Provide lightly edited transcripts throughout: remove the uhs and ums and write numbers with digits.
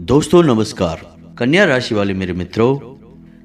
दोस्तों नमस्कार। कन्या राशि वाले मेरे मित्रों,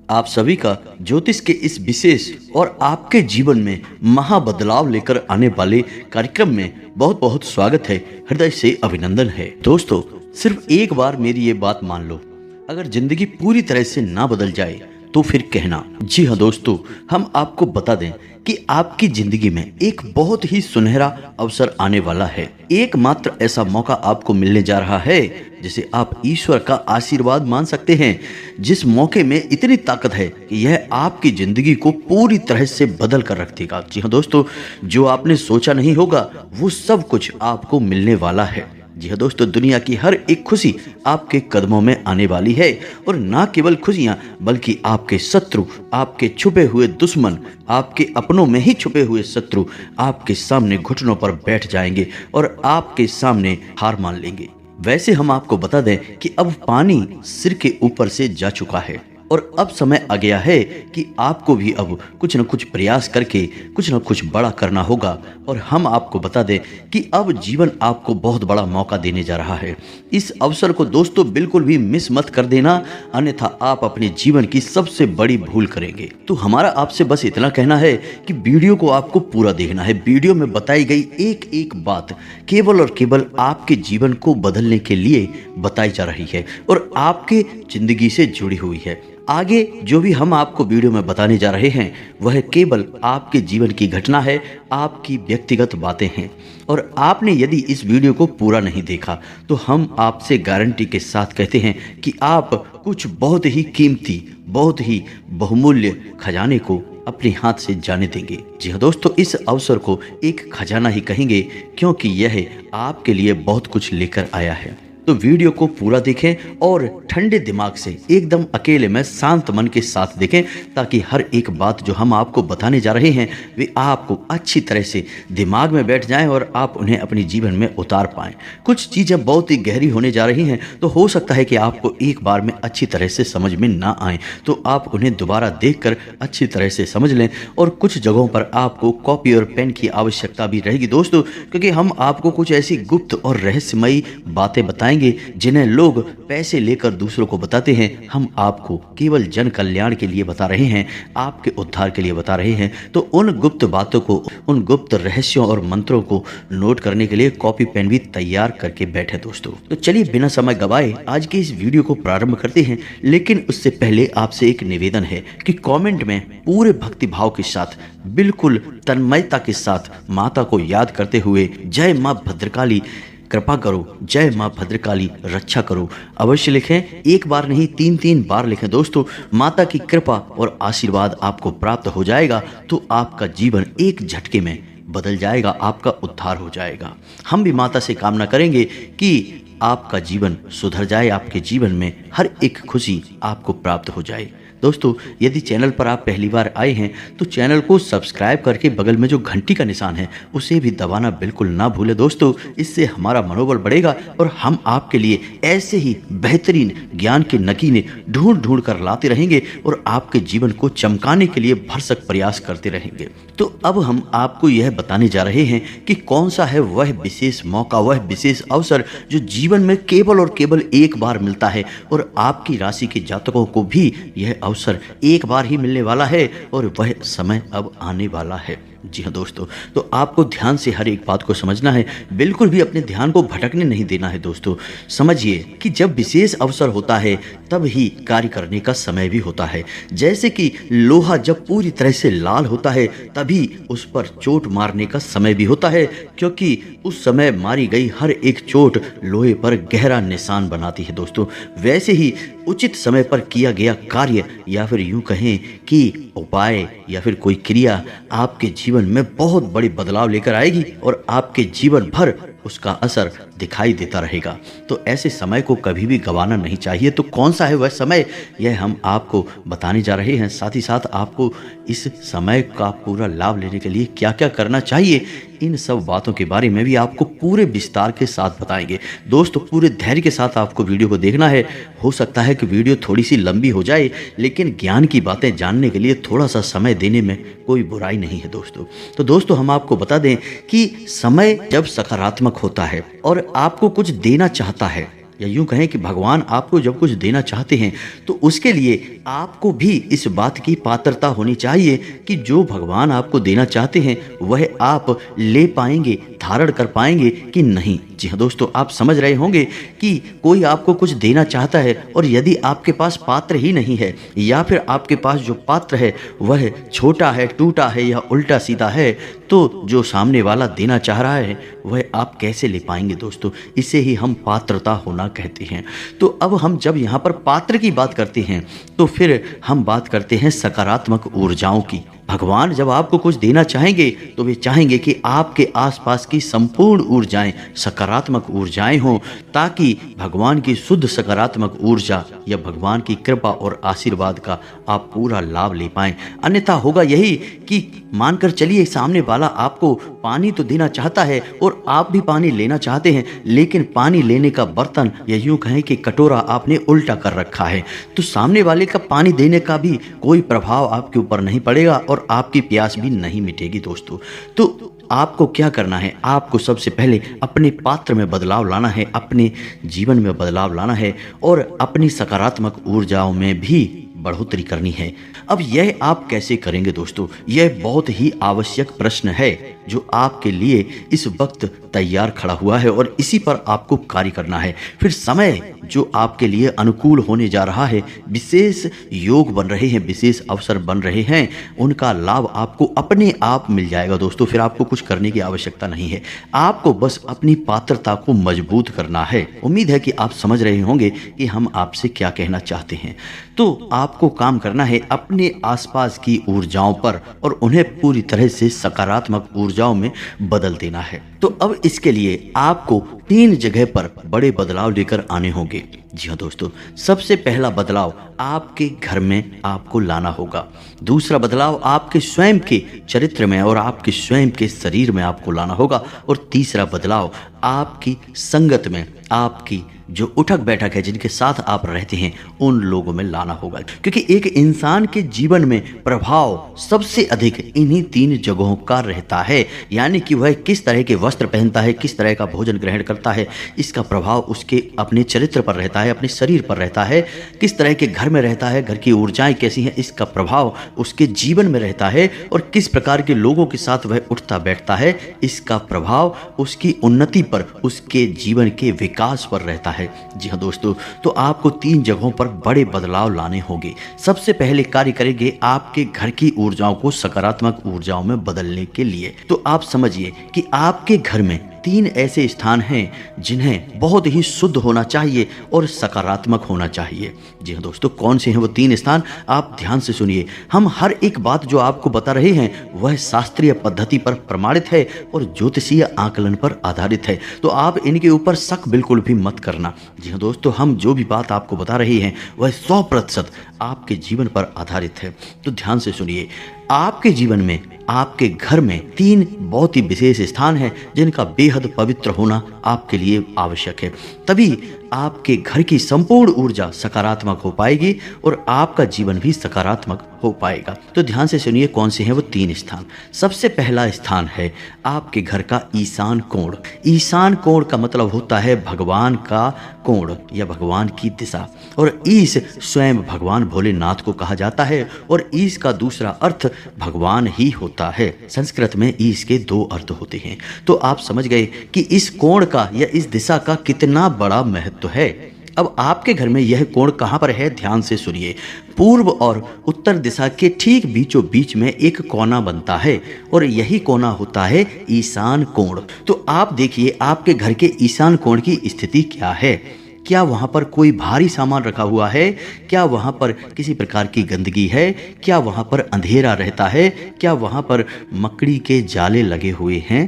आप सभी का ज्योतिष के इस विशेष और आपके जीवन में महा बदलाव लेकर आने वाले कार्यक्रम में बहुत बहुत स्वागत है। हृदय से अभिनंदन है। दोस्तों, सिर्फ एक बार मेरी ये बात मान लो, अगर जिंदगी पूरी तरह से ना बदल जाए तो फिर कहना। जी हाँ दोस्तों, हम आपको बता दें कि आपकी जिंदगी में एक बहुत ही सुनहरा अवसर आने वाला है। एकमात्र ऐसा मौका आपको मिलने जा रहा है जिसे आप ईश्वर का आशीर्वाद मान सकते हैं। जिस मौके में इतनी ताकत है कि यह आपकी जिंदगी को पूरी तरह से बदल कर रख देगा। जी हाँ दोस्तों, जो आपने सोचा नहीं होगा वो सब कुछ आपको मिलने वाला है। जी हाँ दोस्तों, दुनिया की हर एक खुशी आपके कदमों में आने वाली है और ना केवल खुशियां बल्कि आपके शत्रु, आपके छुपे हुए दुश्मन, आपके अपनों में ही छुपे हुए शत्रु आपके सामने घुटनों पर बैठ जाएंगे और आपके सामने हार मान लेंगे। वैसे हम आपको बता दें कि अब पानी सिर के ऊपर से जा चुका है और अब समय आ गया है कि आपको भी अब कुछ न कुछ प्रयास करके कुछ न कुछ बड़ा करना होगा। और हम आपको बता दें कि अब जीवन आपको बहुत बड़ा मौका देने जा रहा है। इस अवसर को दोस्तों बिल्कुल भी मिस मत कर देना, अन्यथा आप अपने जीवन की सबसे बड़ी भूल करेंगे। तो हमारा आपसे बस इतना कहना है कि वीडियो को आपको पूरा देखना है। वीडियो में बताई गई एक एक बात केवल और केवल आपके जीवन को बदलने के लिए बताई जा रही है और आपके जिंदगी से जुड़ी हुई है। आगे जो भी हम आपको वीडियो में बताने जा रहे हैं वह केवल आपके जीवन की घटना है, आपकी व्यक्तिगत बातें हैं। और आपने यदि इस वीडियो को पूरा नहीं देखा तो हम आपसे गारंटी के साथ कहते हैं कि आप कुछ बहुत ही कीमती, बहुत ही बहुमूल्य खजाने को अपने हाथ से जाने देंगे। जी हाँ दोस्तों, इस अवसर को एक खजाना ही कहेंगे क्योंकि यह आपके लिए बहुत कुछ लेकर आया है। तो वीडियो को पूरा देखें और ठंडे दिमाग से एकदम अकेले में शांत मन के साथ देखें, ताकि हर एक बात जो हम आपको बताने जा रहे हैं वे आपको अच्छी तरह से दिमाग में बैठ जाएं और आप उन्हें अपने जीवन में उतार पाएं। कुछ चीज़ें बहुत ही गहरी होने जा रही हैं, तो हो सकता है कि आपको एक बार में अच्छी तरह से समझ में ना आए, तो आप उन्हें दोबारा देखकर अच्छी तरह से समझ लें। और कुछ जगहों पर आपको कॉपी और पेन की आवश्यकता भी रहेगी दोस्तों, क्योंकि हम आपको कुछ ऐसी गुप्त और रहस्यमयी बातें बताएं जिन्हें लोग पैसे लेकर दूसरों को बताते हैं। हम आपको केवल जन कल्याण के लिए बता रहे हैं, आपके उद्धार के लिए बता रहे हैं। तो उन गुप्त बातों को, उन गुप्त रहस्यों और मंत्रों को नोट करने के लिए कॉपी पेन भी तैयार करके बैठे दोस्तों। तो चलिए बिना समय गवाए आज के इस वीडियो को प्रारंभ करते हैं। लेकिन उससे पहले आपसे एक निवेदन है कि कमेंट में पूरे भक्ति भाव के साथ, बिल्कुल तन्मयता के साथ माता को याद करते हुए जय मां भद्रकाली कृपा करो, जय मां भद्रकाली रक्षा करो अवश्य लिखें। एक बार नहीं, 3-3 बार लिखें दोस्तों। माता की कृपा और आशीर्वाद आपको प्राप्त हो जाएगा तो आपका जीवन एक झटके में बदल जाएगा, आपका उद्धार हो जाएगा। हम भी माता से कामना करेंगे कि आपका जीवन सुधर जाए, आपके जीवन में हर एक खुशी आपको प्राप्त हो जाए। दोस्तों, यदि चैनल पर आप पहली बार आए हैं तो चैनल को सब्सक्राइब करके बगल में जो घंटी का निशान है उसे भी दबाना बिल्कुल ना भूलें दोस्तों। इससे हमारा मनोबल बढ़ेगा और हम आपके लिए ऐसे ही बेहतरीन ज्ञान के नगीने ढूंढ ढूंढ कर लाते रहेंगे और आपके जीवन को चमकाने के लिए भरसक प्रयास करते रहेंगे। तो अब हम आपको यह बताने जा रहे हैं कि कौन सा है वह विशेष मौका, वह विशेष अवसर जो जीवन में केवल और केवल एक बार मिलता है और आपकी राशि के जातकों को भी यह अवसर एक बार ही मिलने वाला है और वह समय अब आने वाला है। जी हाँ दोस्तों, तो आपको ध्यान से हर एक बात को समझना है, बिल्कुल भी अपने ध्यान को भटकने नहीं देना है दोस्तों। समझिए कि जब विशेष अवसर होता है तब ही कार्य करने का समय भी होता है। जैसे कि लोहा जब पूरी तरह से लाल होता है तभी उस पर चोट मारने का समय भी होता है, क्योंकि उस समय मारी गई हर एक चोट लोहे पर गहरा निशान बनाती है दोस्तों। वैसे ही उचित समय पर किया गया कार्य या फिर यूं कहें कि उपाय या फिर कोई क्रिया आपके जीवन में बहुत बड़ी बदलाव लेकर आएगी और आपके जीवन भर उसका असर दिखाई देता रहेगा। तो ऐसे समय को कभी भी गंवाना नहीं चाहिए। तो कौन सा है वह समय, यह हम आपको बताने जा रहे हैं। साथ ही साथ आपको इस समय का पूरा लाभ लेने के लिए क्या क्या करना चाहिए, इन सब बातों के बारे में भी आपको पूरे विस्तार के साथ बताएंगे। दोस्तों, पूरे धैर्य के साथ आपको वीडियो को देखना है। हो सकता है कि वीडियो थोड़ी सी लंबी हो जाए, लेकिन ज्ञान की बातें जानने के लिए थोड़ा सा समय देने में कोई बुराई नहीं है दोस्तों। तो दोस्तों, हम आपको बता दें कि समय जब सकारात्मक होता है और आपको कुछ देना चाहता है या यूं कहें कि भगवान आपको जब कुछ देना चाहते हैं तो उसके लिए आपको भी इस बात की पात्रता होनी चाहिए कि जो भगवान आपको देना चाहते हैं वह आप ले पाएंगे, धारण कर पाएंगे कि नहीं। जी हाँ दोस्तों, आप समझ रहे होंगे कि कोई आपको कुछ देना चाहता है और यदि आपके पास पात्र ही नहीं है या फिर आपके पास जो पात्र है वह छोटा है, टूटा है या उल्टा सीधा है, तो जो सामने वाला देना चाह रहा है वह आप कैसे ले पाएंगे दोस्तों। इसे ही हम पात्रता होना कहते हैं। तो अब हम जब यहाँ पर पात्र की बात करते हैं तो फिर हम बात करते हैं सकारात्मक ऊर्जाओं की। भगवान जब आपको कुछ देना चाहेंगे तो वे चाहेंगे कि आपके आसपास की संपूर्ण ऊर्जाएं सकारात्मक ऊर्जाएं हों, ताकि भगवान की शुद्ध सकारात्मक ऊर्जा या भगवान की कृपा और आशीर्वाद का आप पूरा लाभ ले पाएं। अन्यथा होगा यही कि मानकर चलिए सामने वाला आपको पानी तो देना चाहता है और आप भी पानी लेना चाहते हैं, लेकिन पानी लेने का बर्तन या यूं कहें कि कटोरा आपने उल्टा कर रखा है, तो सामने वाले का पानी देने का भी कोई प्रभाव आपके ऊपर नहीं पड़ेगा और आपकी प्यास भी नहीं मिटेगी दोस्तों। तो आपको क्या करना है, आपको सबसे पहले अपने पात्र में बदलाव लाना है, अपने जीवन में बदलाव लाना है और अपनी सकारात्मक ऊर्जाओं में भी बढ़ोतरी करनी है। अब यह आप कैसे करेंगे दोस्तों, यह बहुत ही आवश्यक प्रश्न है जो आपके लिए इस वक्त तैयार खड़ा हुआ है और इसी पर आपको कार्य करना है। फिर समय जो आपके लिए अनुकूल होने जा रहा है, विशेष योग बन रहे हैं, विशेष अवसर बन रहे हैं, उनका लाभ आपको अपने आप मिल जाएगा दोस्तों। फिर आपको कुछ करने की आवश्यकता नहीं है, आपको बस अपनी पात्रता को मजबूत करना है। उम्मीद है कि आप समझ रहे होंगे कि हम आपसे क्या कहना चाहते हैं। तो आपको काम करना है अपने आसपास की ऊर्जाओं पर और उन्हें पूरी तरह से सकारात्मक ऊर्जाओं में बदल देना है। तो अब इसके लिए आपको 3 जगह पर बड़े बदलाव लेकर आने होंगे। जी हाँ दोस्तों, सबसे पहला बदलाव आपके घर में आपको लाना होगा। दूसरा बदलाव आपके स्वयं के चरित्र में और आपके स्वयं के शरीर में आपको लाना होगा। और तीसरा बदलाव आपकी संगत में, आपकी जो उठक बैठक है, जिनके साथ आप रहते हैं, उन लोगों में लाना होगा। क्योंकि एक इंसान के जीवन में प्रभाव सबसे अधिक इन्हीं 3 जगहों का रहता है। यानी कि वह किस तरह के वस्त्र पहनता है, किस तरह का भोजन ग्रहण करता है, इसका प्रभाव उसके अपने चरित्र पर रहता है, अपने शरीर पर रहता है। किस तरह के घर में रहता है, घर की ऊर्जाएं कैसी हैं, इसका प्रभाव उसके जीवन में रहता है। और किस प्रकार के लोगों के साथ वह उठता बैठता है, इसका प्रभाव उसकी उन्नति पर, उसके जीवन के विकास पर रहता है। जी हाँ दोस्तों, तो आपको 3 जगहों पर बड़े बदलाव लाने होंगे। सबसे पहले कार्य करेंगे आपके घर की ऊर्जाओं को सकारात्मक ऊर्जाओं में बदलने के लिए। तो आप समझिए कि आपके घर में 3 ऐसे स्थान हैं जिन्हें बहुत ही शुद्ध होना चाहिए और सकारात्मक होना चाहिए। जी हाँ दोस्तों, कौन से हैं वो 3 स्थान, आप ध्यान से सुनिए। हम हर एक बात जो आपको बता रहे हैं वह शास्त्रीय पद्धति पर प्रमाणित है और ज्योतिषीय आकलन पर आधारित है, तो आप इनके ऊपर शक बिल्कुल भी मत करना। जी हाँ दोस्तों, हम जो भी बात आपको बता रहे हैं वह 100% आपके जीवन पर आधारित है। तो ध्यान से सुनिए, आपके जीवन में, आपके घर में 3 बहुत ही विशेष स्थान हैं जिनका बेहद पवित्र होना आपके लिए आवश्यक है। तभी आपके घर की संपूर्ण ऊर्जा सकारात्मक हो पाएगी और आपका जीवन भी सकारात्मक हो पाएगा। तो ध्यान से सुनिए कौन से हैं वो 3 स्थान। सबसे पहला स्थान है आपके घर का ईशान कोण। ईशान कोण का मतलब होता है भगवान का कोण या भगवान की दिशा, और ईश स्वयं भगवान भोलेनाथ को कहा जाता है और ईश का दूसरा अर्थ भगवान ही होता है। संस्कृत में ईश के 2 अर्थ होते हैं। तो आप समझ गए कि इस कोण का या इस दिशा का कितना बड़ा महत्व है। अब आपके घर में यह कोण कहाँ पर है, ध्यान से सुनिए। पूर्व और उत्तर दिशा के ठीक बीचों बीच में एक कोना बनता है और यही कोना होता है ईशान कोण। तो आप देखिए आपके घर के ईशान कोण की स्थिति क्या है। क्या वहाँ पर कोई भारी सामान रखा हुआ है? क्या वहाँ पर किसी प्रकार की गंदगी है? क्या वहाँ पर अंधेरा रहता है? क्या वहाँ पर मकड़ी के जाले लगे हुए हैं?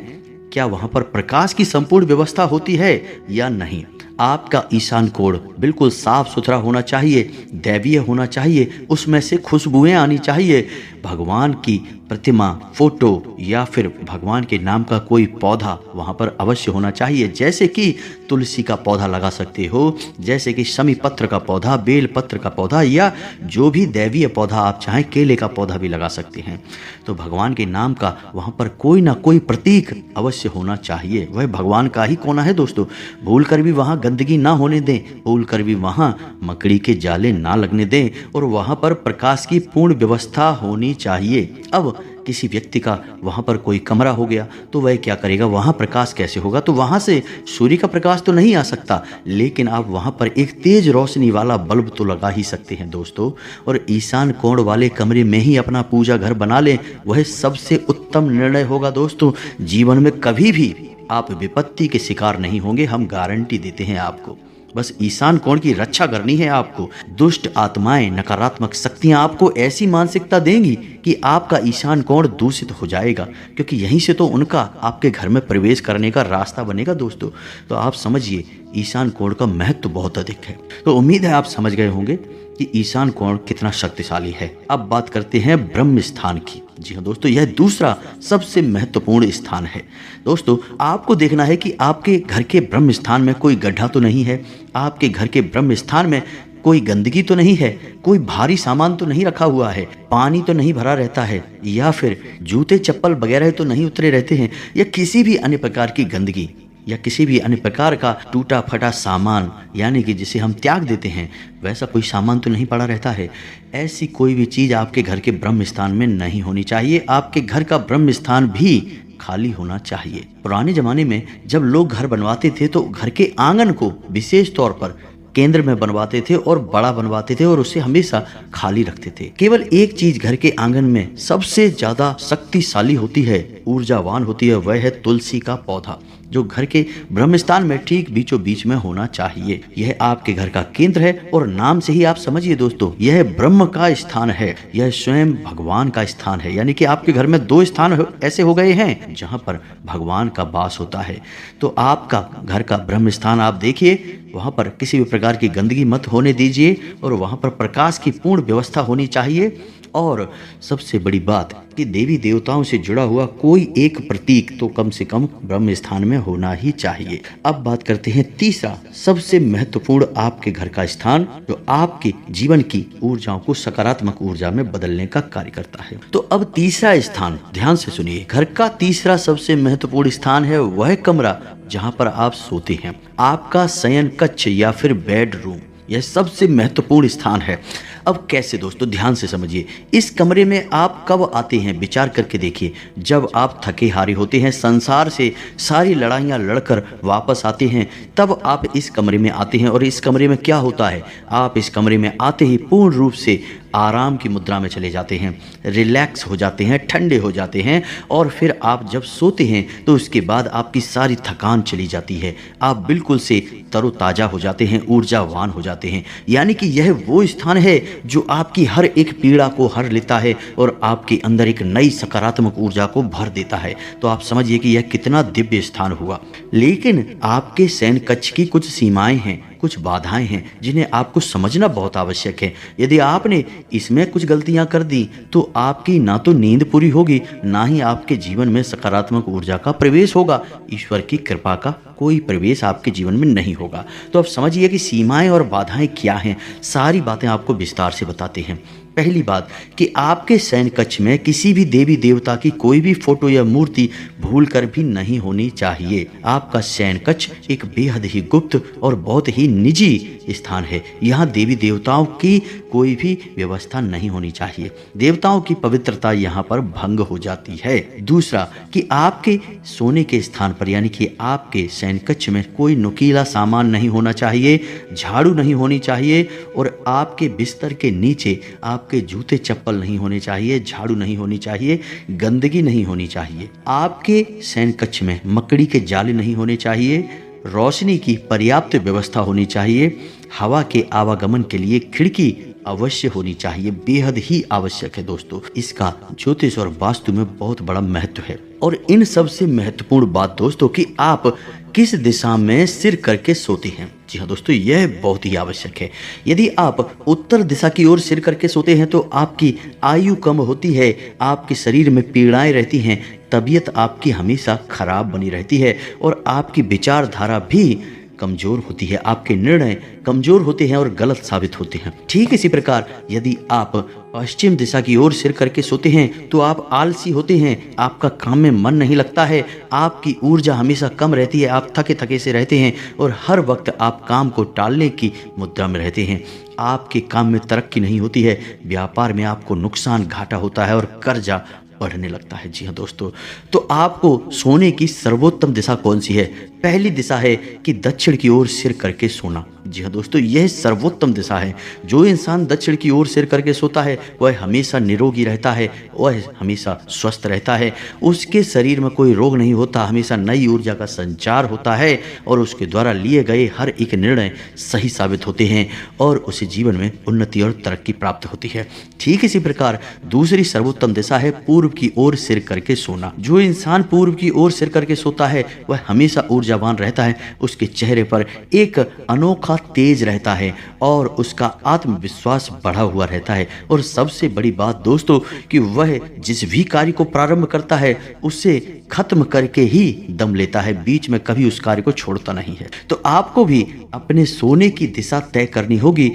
क्या वहाँ पर प्रकाश की संपूर्ण व्यवस्था होती है या नहीं? आपका ईशान कोण बिल्कुल साफ सुथरा होना चाहिए, दैवीय होना चाहिए, उसमें से खुशबुएं आनी चाहिए, भगवान की प्रतिमा, फोटो या फिर भगवान के नाम का कोई पौधा वहाँ पर अवश्य होना चाहिए। जैसे कि तुलसी का पौधा लगा सकते हो, जैसे कि शमी पत्र का पौधा, बेल पत्र का पौधा, या जो भी दैवीय पौधा आप चाहें, केले का पौधा भी लगा सकते हैं। तो भगवान के नाम का वहाँ पर कोई ना कोई प्रतीक अवश्य होना चाहिए। वह भगवान का ही कोना है दोस्तों। भूल कर भी वहाँ गंदगी ना होने दें, भूल कर भी वहाँ मकड़ी के जाले ना लगने दें, और वहाँ पर प्रकाश की पूर्ण व्यवस्था होनी चाहिए। अब किसी व्यक्ति का वहाँ पर कोई कमरा हो गया तो वह क्या करेगा, वहाँ प्रकाश कैसे होगा? तो वहाँ से सूर्य का प्रकाश तो नहीं आ सकता, लेकिन आप वहाँ पर एक तेज रोशनी वाला बल्ब तो लगा ही सकते हैं दोस्तों। और ईशान कोण वाले कमरे में ही अपना पूजा घर बना लें, वह सबसे उत्तम निर्णय होगा दोस्तों। जीवन में कभी भी आप विपत्ति के शिकार नहीं होंगे, हम गारंटी देते हैं आपको। बस ईशान कोण की रक्षा करनी है आपको। दुष्ट आत्माएं, नकारात्मक शक्तियां आपको ऐसी मानसिकता देंगी कि आपका ईशान कोण दूषित हो जाएगा, क्योंकि यहीं से तो उनका आपके घर में प्रवेश करने का रास्ता बनेगा दोस्तों। तो आप समझिए ईशान कोण का महत्व बहुत अधिक है। तो उम्मीद है आप समझ गए होंगे कि ईशान कोण कितना शक्तिशाली है। अब बात करते हैं ब्रह्म स्थान की। जी हाँ दोस्तों, यह दूसरा सबसे महत्वपूर्ण स्थान है। दोस्तों, आपको देखना है कि आपके घर के ब्रह्म स्थान में कोई गड्ढा तो नहीं है, आपके घर के ब्रह्म स्थान में कोई गंदगी तो नहीं है, कोई भारी सामान तो नहीं रखा हुआ है, पानी तो नहीं भरा रहता है, या फिर जूते चप्पल वगैरह तो नहीं उतरे रहते हैं, या किसी भी अन्य प्रकार की गंदगी या किसी भी अन्य प्रकार का टूटा फटा सामान, यानी कि जिसे हम त्याग देते हैं, वैसा कोई सामान तो नहीं पड़ा रहता है। ऐसी कोई भी चीज़ आपके घर के ब्रह्म स्थान में नहीं होनी चाहिए। आपके घर का ब्रह्म स्थान भी खाली होना चाहिए। पुराने ज़माने में जब लोग घर बनवाते थे तो घर के आंगन को विशेष तौर पर केंद्र में बनवाते थे और बड़ा बनवाते थे और उसे हमेशा खाली रखते थे। केवल एक चीज घर के आंगन में सबसे ज्यादा शक्तिशाली होती है, ऊर्जावान होती है, वह है तुलसी का पौधा, जो घर के ब्रह्मस्थान में ठीक बीचों बीच में होना चाहिए। यह आपके घर का केंद्र है और नाम से ही आप समझिए दोस्तों, यह ब्रह्म का स्थान है, यह स्वयं भगवान का स्थान है। यानी कि आपके घर में दो स्थान ऐसे हो गए हैं जहां पर भगवान का वास होता है। तो आपका घर का ब्रह्म स्थान आप देखिए, वहां पर किसी भी प्रकार की गंदगी मत होने दीजिए और वहां पर प्रकाश की पूर्ण व्यवस्था होनी चाहिए। और सबसे बड़ी बात कि देवी देवताओं से जुड़ा हुआ कोई एक प्रतीक तो कम से कम ब्रह्म स्थान में होना ही चाहिए। अब बात करते हैं तीसरा सबसे महत्वपूर्ण आपके घर का स्थान, जो आपके जीवन की ऊर्जाओं को सकारात्मक ऊर्जा में बदलने का कार्य करता है। तो अब तीसरा स्थान, ध्यान से सुनिए, घर का तीसरा सबसे महत्वपूर्ण स्थान है वह कमरा जहां पर आप सोते हैं, आपका शयन कक्ष या फिर बेडरूम। यह सबसे महत्वपूर्ण स्थान है। अब कैसे दोस्तों, ध्यान से समझिए। इस कमरे में आप कब आते हैं, विचार करके देखिए। जब आप थके हारे होते हैं, संसार से सारी लड़ाइयाँ लड़कर वापस आते हैं, तब आप इस कमरे में आते हैं। और इस कमरे में क्या होता है, आप इस कमरे में आते ही पूर्ण रूप से आराम की मुद्रा में चले जाते हैं, रिलैक्स हो जाते हैं, ठंडे हो जाते हैं। और फिर आप जब सोते हैं तो उसके बाद आपकी सारी थकान चली जाती है, आप बिल्कुल से तरोताज़ा हो जाते हैं, ऊर्जावान हो जाते हैं। यानी कि यह वो स्थान है जो आपकी हर एक पीड़ा को हर लेता है और आपके अंदर एक नई सकारात्मक ऊर्जा को भर देता है। तो आप समझिए कि यह कितना दिव्य स्थान हुआ। लेकिन आपके शयन कक्ष की कुछ सीमाएं हैं, कुछ बाधाएं हैं, जिन्हें आपको समझना बहुत आवश्यक है। यदि आपने इसमें कुछ गलतियां कर दी तो आपकी ना तो नींद पूरी होगी, ना ही आपके जीवन में सकारात्मक ऊर्जा का प्रवेश होगा, ईश्वर की कृपा का कोई प्रवेश आपके जीवन में नहीं होगा। तो अब समझिए कि सीमाएं और बाधाएं क्या हैं, सारी बातें आपको विस्तार से बताते हैं। पहली बात कि आपके शयन कक्ष में किसी भी देवी देवता की कोई भी फोटो या मूर्ति भूल कर भी नहीं होनी चाहिए। आपका शयन कक्ष एक बेहद ही गुप्त और बहुत ही निजी स्थान है। यहाँ देवी देवताओं की कोई भी व्यवस्था नहीं होनी चाहिए, देवताओं की पवित्रता यहाँ पर भंग हो जाती है। दूसरा कि आपके सोने के स्थान पर यानी कि आपके शयन कक्ष में कोई नुकीला सामान नहीं होना चाहिए, झाड़ू नहीं होनी चाहिए और आपके बिस्तर के नीचे आपके जूते चप्पल नहीं होने चाहिए, झाड़ू नहीं होनी चाहिए, गंदगी नहीं होनी चाहिए। आपके शयन कक्ष में मकड़ी के जाले नहीं होने चाहिए, रोशनी की पर्याप्त व्यवस्था होनी चाहिए, हवा के आवागमन के लिए खिड़की अवश्य होनी चाहिए, बेहद ही आवश्यक है दोस्तों। इसका ज्योतिष और वास्तु में बहुत बड़ा महत्व है। और इन सबसे महत्वपूर्ण बात दोस्तों कि आप किस दिशा में सिर करके सोते हैं। जी हाँ दोस्तों, यह बहुत ही आवश्यक है। यदि आप उत्तर दिशा की ओर सिर करके सोते हैं तो आपकी आयु कम होती है, आपके शरीर में पीड़ाएं रहती हैं, तबीयत आपकी हमेशा खराब बनी रहती है और आपकी विचारधारा भी कमज़ोर होती है, आपके निर्णय कमज़ोर होते हैं और गलत साबित होते हैं। ठीक इसी प्रकार यदि आप पश्चिम दिशा की ओर सिर करके सोते हैं तो आप आलसी होते हैं, आपका काम में मन नहीं लगता है, आपकी ऊर्जा हमेशा कम रहती है, आप थके थके से रहते हैं और हर वक्त आप काम को टालने की मुद्रा में रहते हैं। आपके काम में तरक्की नहीं होती है, व्यापार में आपको नुकसान घाटा होता है और कर्जा बढ़ने लगता है। जी हाँ दोस्तों, तो आपको सोने की सर्वोत्तम दिशा कौन सी है? पहली दिशा है कि दक्षिण की ओर सिर करके सोना। जी हाँ दोस्तों, यह सर्वोत्तम दिशा है। जो इंसान दक्षिण की ओर सिर करके सोता है वह हमेशा निरोगी रहता है, वह हमेशा स्वस्थ रहता है, उसके शरीर में कोई रोग नहीं होता, हमेशा नई ऊर्जा का संचार होता है और उसके द्वारा लिए गए हर एक निर्णय सही साबित होते हैं और उसे जीवन में उन्नति और तरक्की प्राप्त होती है। ठीक इसी प्रकार दूसरी सर्वोत्तम दिशा है पूर्व की ओर सिर करके सोना। जो इंसान पूर्व की ओर सिर करके सोता है वह हमेशा ऊर्जावान रहता है, उसके चेहरे पर एक अनोखा तेज रहता है और उसका आत्मविश्वास बढ़ा हुआ रहता है और सबसे बड़ी बात दोस्तों कि वह जिस भी कार्य को प्रारंभ करता है उसे खत्म करके ही दम लेता है, बीच में कभी उस कार्य को छोड़ता नहीं है। तो आपको भी अपने सोने की दिशा तय करनी होगी।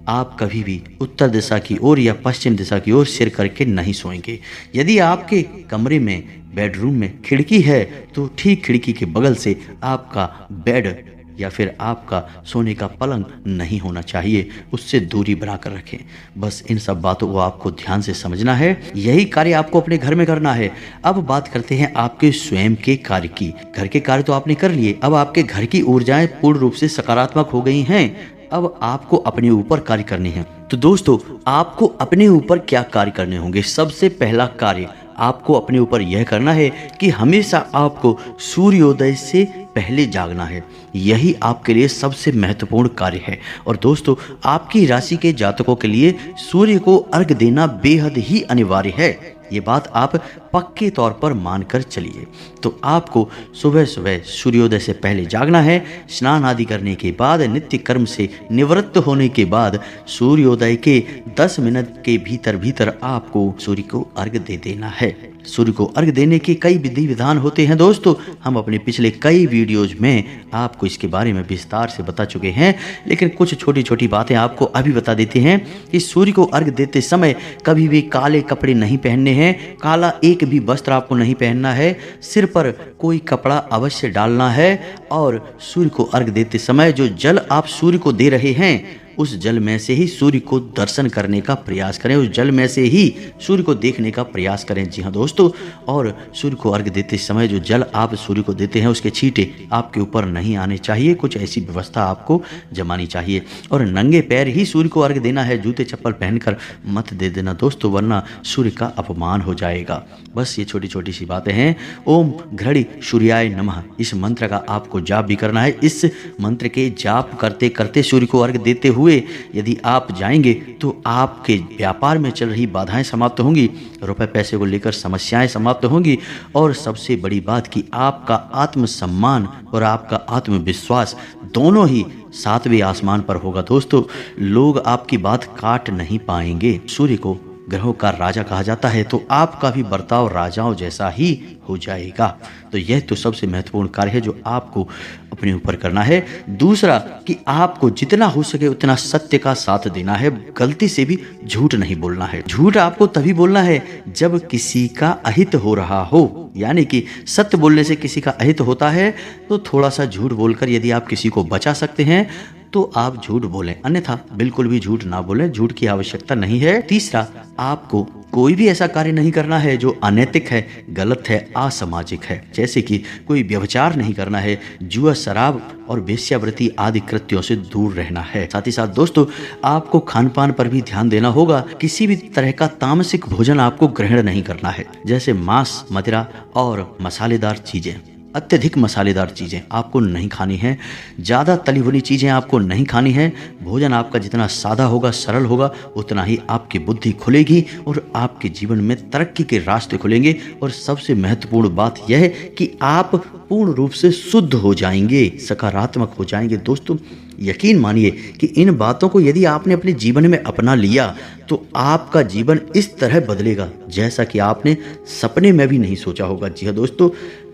आप कभी भी उत्तर दिशा की ओर या पश्चिम दिशा की ओर सिर करके नहीं सोएंगे। यदि आपके कमरे में बेडरूम में खिड़की है तो ठीक खिड़की के बगल से आपका बेड या फिर आपका सोने का पलंग नहीं होना चाहिए, उससे दूरी बनाकर रखें। बस इन सब बातों को आपको ध्यान से समझना है, यही कार्य आपको अपने घर में करना है। अब बात करते हैं आपके स्वयं के कार्य की। घर के कार्य तो आपने कर लिए, अब आपके घर की ऊर्जाएं पूर्ण रूप से सकारात्मक हो गई हैं। अब आपको अपने ऊपर कार्य करने हैं। तो दोस्तों, आपको अपने ऊपर क्या कार्य करने होंगे? सबसे पहला कार्य आपको अपने ऊपर यह करना है कि हमेशा आपको सूर्योदय से पहले जागना है। यही आपके लिए सबसे महत्वपूर्ण कार्य है। और दोस्तों, आपकी राशि के जातकों के लिए सूर्य को अर्घ देना बेहद ही अनिवार्य है। ये बात आप पक्के तौर पर मानकर चलिए। तो आपको सुबह सुबह सूर्योदय से पहले जागना है। स्नान आदि करने के बाद, नित्य कर्म से निवृत्त होने के बाद सूर्योदय के 10 मिनट के भीतर भीतर आपको सूर्य को अर्घ दे देना है। सूर्य को अर्घ देने के कई विधि विधान होते हैं दोस्तों, हम अपने पिछले कई वीडियोज में आपको इसके बारे में विस्तार से बता चुके हैं, लेकिन कुछ छोटी छोटी बातें आपको अभी बता देते हैं कि सूर्य को अर्घ देते समय कभी भी काले कपड़े नहीं पहनने हैं, काला एक भी वस्त्र आपको नहीं पहनना है, सिर पर कोई कपड़ा अवश्य डालना है और सूर्य को अर्घ देते समय जो जल आप सूर्य को दे रहे हैं उस जल में से ही सूर्य को दर्शन करने का प्रयास करें, उस जल में से ही सूर्य को देखने का प्रयास करें। जी हाँ दोस्तों, और सूर्य को अर्घ देते समय जो जल आप सूर्य को देते हैं उसके छींटे आपके ऊपर नहीं आने चाहिए, कुछ ऐसी व्यवस्था आपको जमानी चाहिए। और नंगे पैर ही सूर्य को अर्घ देना है, जूते चप्पल पहनकर मत दे देना दोस्तों, वरना सूर्य का अपमान हो जाएगा। बस ये छोटी छोटी सी बातें हैं। ओम घृणी सूर्याय नमः, इस मंत्र का आपको जाप भी करना है। इस मंत्र के जाप करते करते सूर्य को अर्घ देते हुए यदि आप जाएंगे तो आपके व्यापार में चल रही बाधाएं समाप्त होंगी, रुपए पैसे को लेकर समस्याएं समाप्त होंगी और सबसे बड़ी बात कि आपका आत्मसम्मान और आपका आत्मविश्वास दोनों ही 7वें आसमान पर होगा। दोस्तों, लोग आपकी बात काट नहीं पाएंगे। सूर्य को ग्रहों का राजा कहा जाता है, तो आपका भी बर्ताव राजाओं जैसा ही हो जाएगा। तो यह तो सबसे महत्वपूर्ण कार्य है जो आपको अपने ऊपर करना है। दूसरा कि आपको जितना हो सके उतना सत्य का साथ देना है, गलती से भी झूठ नहीं बोलना है। झूठ आपको तभी बोलना है जब किसी का अहित हो रहा हो, यानी कि सत्य बोलने से किसी का अहित होता है तो थोड़ा सा झूठ बोलकर यदि आप किसी को बचा सकते हैं तो आप झूठ बोलें, अन्यथा बिल्कुल भी झूठ ना बोलें, झूठ की आवश्यकता नहीं है। तीसरा, आपको कोई भी ऐसा कार्य नहीं करना है जो अनैतिक है, गलत है, असामाजिक है, जैसे कि कोई व्यभिचार नहीं करना है, जुआ, शराब और वेश्यावृत्ति आदि कृत्यों से दूर रहना है। साथ ही साथ दोस्तों, आपको खान पान पर भी ध्यान देना होगा। किसी भी तरह का तामसिक भोजन आपको ग्रहण नहीं करना है, जैसे मांस, मदिरा और मसालेदार चीजें, अत्यधिक मसालेदार चीज़ें आपको नहीं खानी है, ज़्यादा तली भुनी चीज़ें आपको नहीं खानी है। भोजन आपका जितना सादा होगा, सरल होगा, उतना ही आपकी बुद्धि खुलेगी और आपके जीवन में तरक्की के रास्ते खुलेंगे। और सबसे महत्वपूर्ण बात यह है कि आप पूर्ण रूप से शुद्ध हो जाएंगे, सकारात्मक हो जाएंगे। दोस्तों, यकीन मानिए कि इन बातों को यदि आपने अपने जीवन में अपना लिया तो आपका जीवन इस तरह बदलेगा जैसा कि आपने सपने में भी नहीं सोचा होगा। जी हाँ दोस्तों,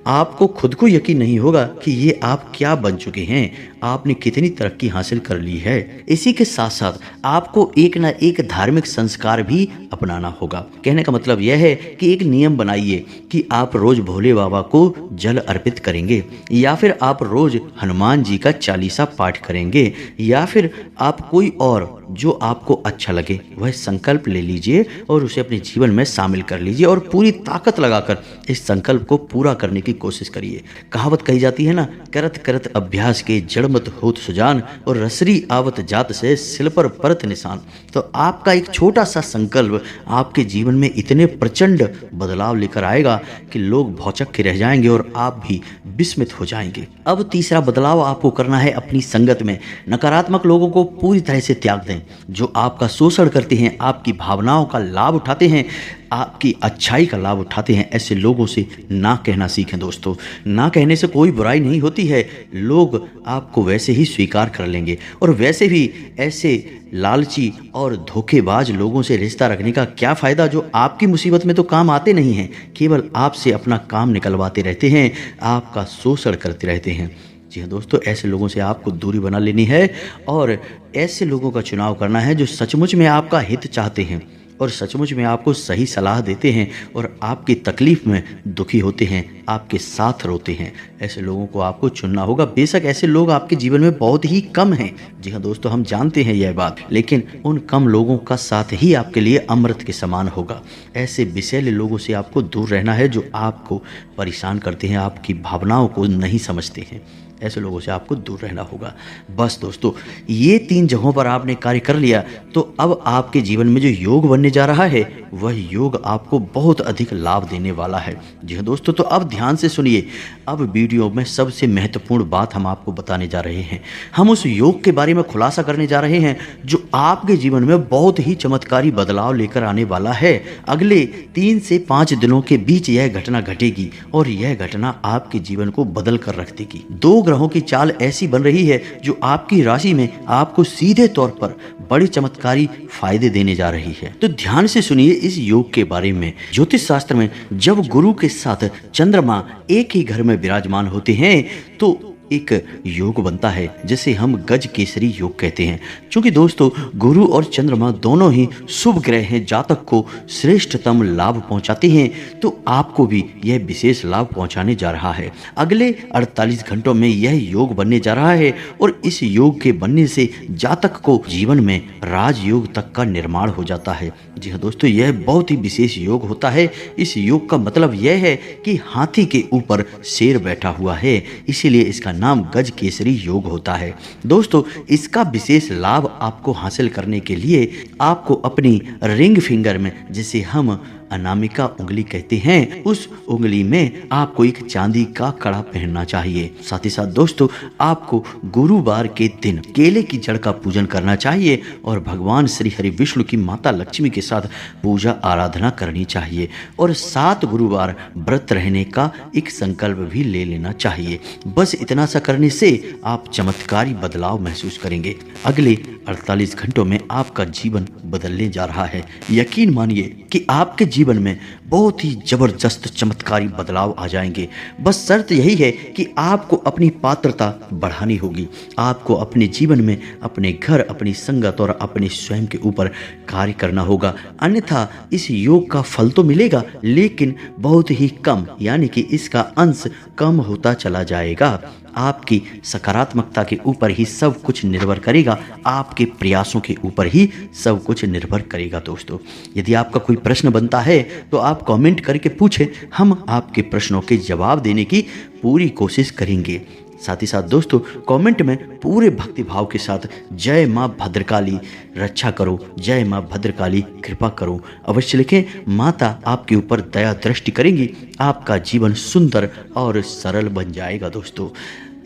आपको खुद को यकीन नहीं होगा कि ये आप क्या बन चुके हैं, आपने कितनी तरक्की हासिल कर ली है। इसी के साथ साथ आपको एक ना एक धार्मिक संस्कार भी अपनाना होगा। कहने का मतलब यह है कि एक नियम बनाइए कि आप रोज भोले बाबा को जल अर्पित करेंगे, या फिर आप रोज हनुमान जी का चालीसा पाठ करेंगे, या फिर आप कोई और जो आपको अच्छा लगे वह संकल्प ले लीजिए और उसे अपने जीवन में शामिल कर लीजिए और पूरी ताकत लगाकर इस संकल्प को पूरा करने की कोशिश करिए। कहावत कही जाती है ना, करत करत अभ्यास के जड़ मत होत सुजान और रसरी आवत जात से सिल पर परत निशान। तो आपका एक छोटा सा संकल्प आपके जीवन में इतने प्रचंड बदलाव लेकर आएगा कि लोग भौचक के रह जाएंगे और आप भी विस्मित हो जाएंगे। अब तीसरा बदलाव आपको करना है अपनी संगत में नकारात्मक लोगों को पूरी तरह से त्याग दें, जो आपका शोषण करते हैं, आपकी भावनाओं का लाभ उठाते हैं, आपकी अच्छाई का लाभ उठाते हैं। ऐसे लोगों से ना कहना सीखें दोस्तों। ना कहने से कोई बुराई नहीं होती है, लोग आपको वैसे ही स्वीकार कर लेंगे। और वैसे भी ऐसे लालची और धोखेबाज लोगों से रिश्ता रखने का क्या फ़ायदा, जो आपकी मुसीबत में तो काम आते नहीं हैं, केवल आपसे अपना काम निकलवाते रहते हैं, आपका शोषण करते रहते हैं। जी हाँ दोस्तों, ऐसे लोगों से आपको दूरी बना लेनी है और ऐसे लोगों का चुनाव करना है जो सचमुच में आपका हित चाहते हैं और सचमुच में आपको सही सलाह देते हैं और आपकी तकलीफ में दुखी होते हैं, आपके साथ रोते हैं। ऐसे लोगों को आपको चुनना होगा। बेशक ऐसे लोग आपके जीवन में बहुत ही कम हैं, जी हाँ दोस्तों, हम जानते हैं यह बात, लेकिन उन कम लोगों का साथ ही आपके लिए अमृत के समान होगा। ऐसे विषैले लोगों से आपको दूर रहना है जो आपको परेशान करते हैं, आपकी भावनाओं को नहीं समझते हैं। ऐसे लोगों से आपको दूर रहना होगा। बस दोस्तों, ये 3 जगहों पर आपने कार्य कर लिया तो अब आपके जीवन में जो योग बनने जा रहा है वह योग आपको बहुत अधिक लाभ देने वाला है। जी हाँ दोस्तों, तो अब ध्यान से सुनिए। अब वीडियो में सबसे महत्वपूर्ण बात हम आपको बताने जा रहे हैं। हम उस योग के बारे में खुलासा करने जा रहे हैं जो आपके जीवन में बहुत ही चमत्कारी बदलाव लेकर आने वाला है। अगले 3 से 5 दिनों के बीच यह घटना घटेगी और यह घटना आपके जीवन को बदल कर रख देगी। 2 ग्रहों की चाल ऐसी बन रही है जो आपकी राशि में आपको सीधे तौर पर बड़े चमत्कारी फायदे देने जा रही है। तो ध्यान से सुनिए इस योग के बारे में। ज्योतिष शास्त्र में जब गुरु के साथ चंद्रमा एक ही घर में विराजमान होते हैं तो एक योग बनता है जिसे हम गज केसरी योग कहते हैं। क्योंकि दोस्तों, गुरु और चंद्रमा दोनों ही शुभ ग्रह हैं, जातक को श्रेष्ठतम लाभ पहुंचाते हैं, तो आपको भी यह विशेष लाभ पहुंचाने जा रहा है। अगले 48 घंटों में यह योग बनने जा रहा है और इस योग के बनने से जातक को जीवन में राजयोग तक का निर्माण हो जाता है। जी हाँ दोस्तों, यह बहुत ही विशेष योग होता है। इस योग का मतलब यह है कि हाथी के ऊपर शेर बैठा हुआ है, इसीलिए इसका नाम गज केसरी योग होता है। दोस्तों, इसका विशेष लाभ आपको हासिल करने के लिए आपको अपनी रिंग फिंगर में, जिसे हम अनामिका उंगली कहते हैं, उस उंगली में आपको एक चांदी का कड़ा पहनना चाहिए। साथ ही साथ दोस्तों, आपको गुरुवार के दिन केले की जड़ का पूजन करना चाहिए और भगवान श्री हरि विष्णु की माता लक्ष्मी के साथ पूजा आराधना करनी चाहिए और 7 गुरुवार व्रत रहने का एक संकल्प भी ले लेना चाहिए। बस इतना सा करने से आप चमत्कारी बदलाव महसूस करेंगे। अगले 48 घंटों में आपका जीवन बदलने जा रहा है। यकीन मानिए कि आपके जीवन में बहुत ही जबरदस्त चमत्कारी बदलाव आ जाएंगे। बस शर्त यही है कि आपको अपनी पात्रता बढ़ानी होगी। आपको अपने जीवन में अपने घर, अपनी संगत और अपने स्वयं के ऊपर कार्य करना होगा। अन्यथा इस योग का फल तो मिलेगा लेकिन बहुत ही कम, यानी कि इसका अंश कम होता चला जाएगा। आपकी सकारात्मकता के ऊपर ही सब कुछ निर्भर करेगा, आपके प्रयासों के ऊपर ही सब कुछ निर्भर करेगा। दोस्तों, यदि आपका कोई प्रश्न बनता है तो आप कमेंट करके पूछें, हम आपके प्रश्नों के जवाब देने की पूरी कोशिश करेंगे। साथ ही साथ दोस्तों, कमेंट में पूरे भक्ति भाव के साथ जय माँ भद्रकाली रक्षा करो, जय माँ भद्रकाली कृपा करो अवश्य लिखें। माता आपके ऊपर दया दृष्टि करेंगी, आपका जीवन सुंदर और सरल बन जाएगा। दोस्तों,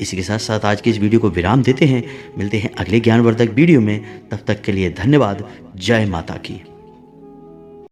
इसी के साथ साथ आज के इस वीडियो को विराम देते हैं। मिलते हैं अगले ज्ञानवर्धक वीडियो में, तब तक के लिए धन्यवाद। जय माता की।